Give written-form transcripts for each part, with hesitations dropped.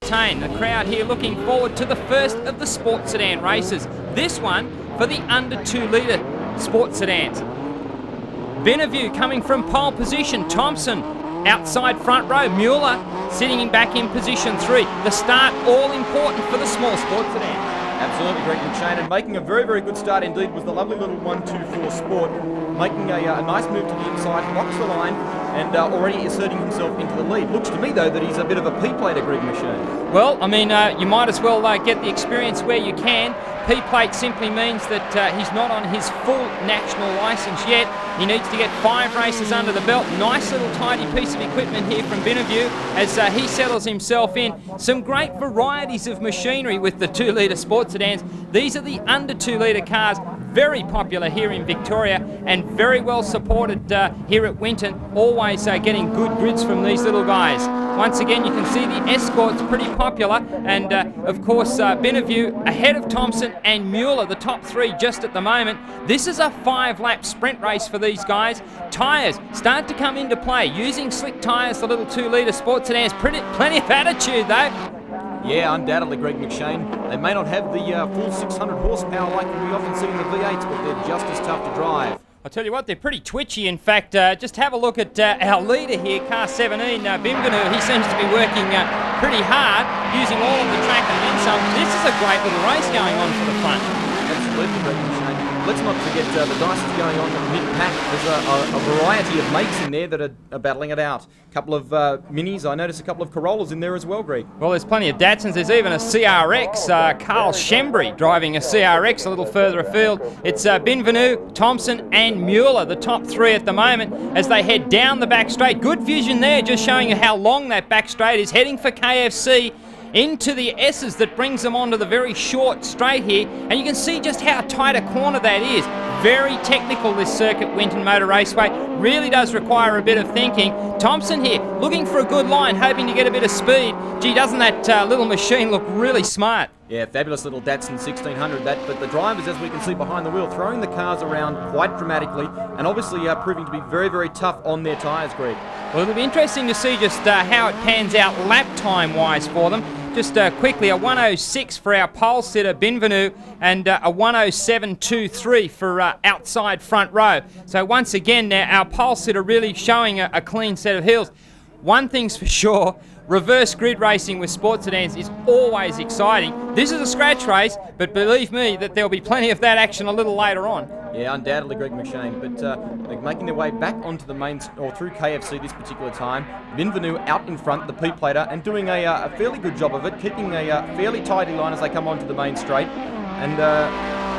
The crowd here looking forward to the first of the Sport Sedan races. This one for the under 2 litre Sport Sedans. Benavue coming from pole position. Thompson outside front row. Mueller sitting back in position 3. The start all important for the small Sport Sedan. Absolutely, Greg McShane, and making a very, very good start indeed was the lovely little 1-2-4 Sport, making a nice move to the inside, locks the line, and already asserting himself into the lead. Looks to me, though, that he's a bit of a P-plater, Greg McShane. Well, I mean, you might as well get the experience where you can. P-plate simply means that he's not on his full national licence yet. He needs to get 5 races under the belt. Nice little tidy piece of equipment here from Benavue as he settles himself in. Some great varieties of machinery with the 2 litre Sport Sedans. These are the under 2 litre cars, very popular here in Victoria and very well supported here at Winton. Always getting good grids from these little guys. Once again, you can see the Escort's pretty popular, and of course Benavue ahead of Thompson and Mueller, the top 3 just at the moment. This is a 5-lap sprint race for these guys. Tyres start to come into play. Using slick tyres, the little 2 litre Sport Sedans, plenty of attitude though. Yeah, undoubtedly, Greg McShane. They may not have the full 600 horsepower like we often see in the V8s, but they're just as tough to drive. I'll tell you what, they're pretty twitchy. In fact, just have a look at our leader here, car 17, Benavue. He seems to be working pretty hard, using all of the track and then some. This is a great little race going on for the front. Absolutely, Greg McShane. Let's not forget the dice going on mid-pack. There's a variety of makes in there that are battling it out. A couple of Minis. I noticed a couple of Corollas in there as well, Greg. Well, there's plenty of Datsuns. There's even a CRX. Carl Shembry driving a CRX a little further afield. It's Benavue, Thompson and Mueller, the top 3 at the moment, as they head down the back straight. Good vision there, just showing you how long that back straight is. Heading for KFC. Into the S's that brings them onto the very short straight here, and you can see just how tight a corner that is. Very technical, this circuit, Winton Motor Raceway. Really does require a bit of thinking. Thompson here, looking for a good line, hoping to get a bit of speed. Gee, doesn't that little machine look really smart? Yeah, fabulous little Datsun 1600 that, but the drivers, as we can see behind the wheel, throwing the cars around quite dramatically, and obviously proving to be very, very tough on their tyres, Greg. Well, it'll be interesting to see just how it pans out lap time-wise for them. Just quickly, a 1:06 for our pole sitter, Benavue, and a 1:07.23 for outside front row. So once again, now our pole sitter really showing a clean set of heels. One thing's for sure, reverse grid racing with Sport Sedans is always exciting. This is a scratch race, but believe me that there'll be plenty of that action a little later on. Yeah, undoubtedly, Greg McShane, but they're making their way back onto the main, or through KFC this particular time. Benavue out in front, the P-plater, and doing a fairly good job of it, keeping a fairly tidy line as they come onto the main straight, and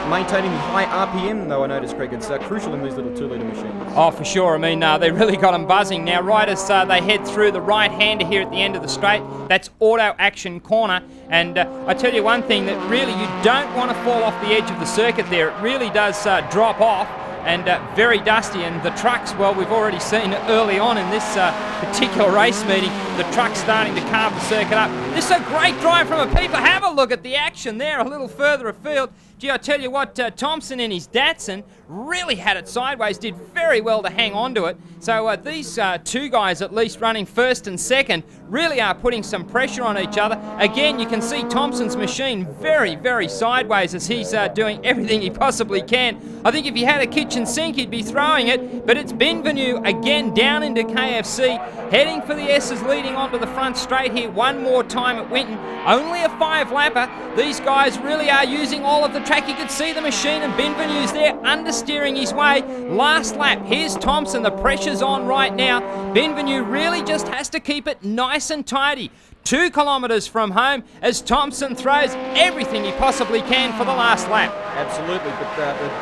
maintaining high RPM, though I noticed, Greg. It's crucial in these little 2 litre machines. Oh, for sure. I mean, they really got them buzzing. Now, right as they head through the right-hander here at the end of the straight, that's auto action corner. And I tell you one thing, that really you don't want to fall off the edge of the circuit there. It really does drop off, and very dusty. And the trucks, well, we've already seen early on in this particular race meeting, the truck's starting to carve the circuit up. This is a great drive from a Peeper. Have a look at the action there a little further afield. Gee, I tell you what, Thompson in his Datsun really had it sideways, did very well to hang on to it. So these 2 guys, at least running first and second, really are putting some pressure on each other. Again, you can see Thompson's machine very, very sideways as he's doing everything he possibly can. I think if he had a kitchen sink, he'd be throwing it, but it's Benavue again down into KFC, heading for the S's, leading onto the front straight here one more time at Winton. Only a 5-lapper. These guys really are using all of the track. You could see the machine, and Benavue's there understeering his way. Last lap, here's Thompson. The pressure's on right now. Benavue really just has to keep it nice and tidy. 2 kilometres from home as Thompson throws everything he possibly can for the last lap. Absolutely, but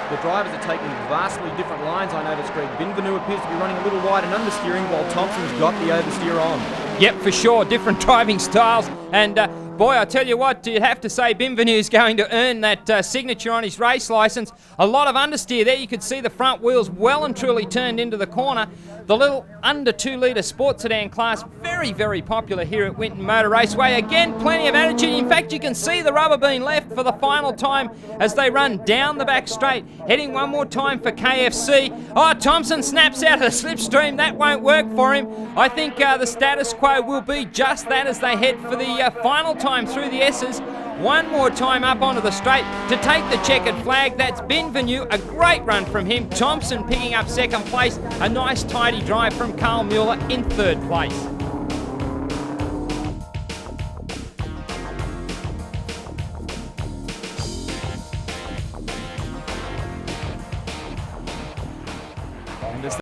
the drivers are taking vastly different lines. I noticed, Greg. Benavue appears to be running a little wide and understeering, while Thompson's got the oversteer on. Yep, for sure. Different driving styles. And Boy, I tell you what, you'd have to say Bienvenu's going to earn that signature on his race licence. A lot of understeer there. You could see the front wheels well and truly turned into the corner. The little under 2 litre sports sedan class, very, very popular here at Winton Motor Raceway. Again, plenty of attitude. In fact, you can see the rubber being left for the final time as they run down the back straight. Heading one more time for KFC. Oh, Thompson snaps out of the slipstream. That won't work for him. I think the status quo will be just that as they head for the final time through the S's. One more time up onto the straight to take the checkered flag. That's Bienvenu, a great run from him. Thompson picking up second place. A nice tidy drive from Carl Mueller in third place.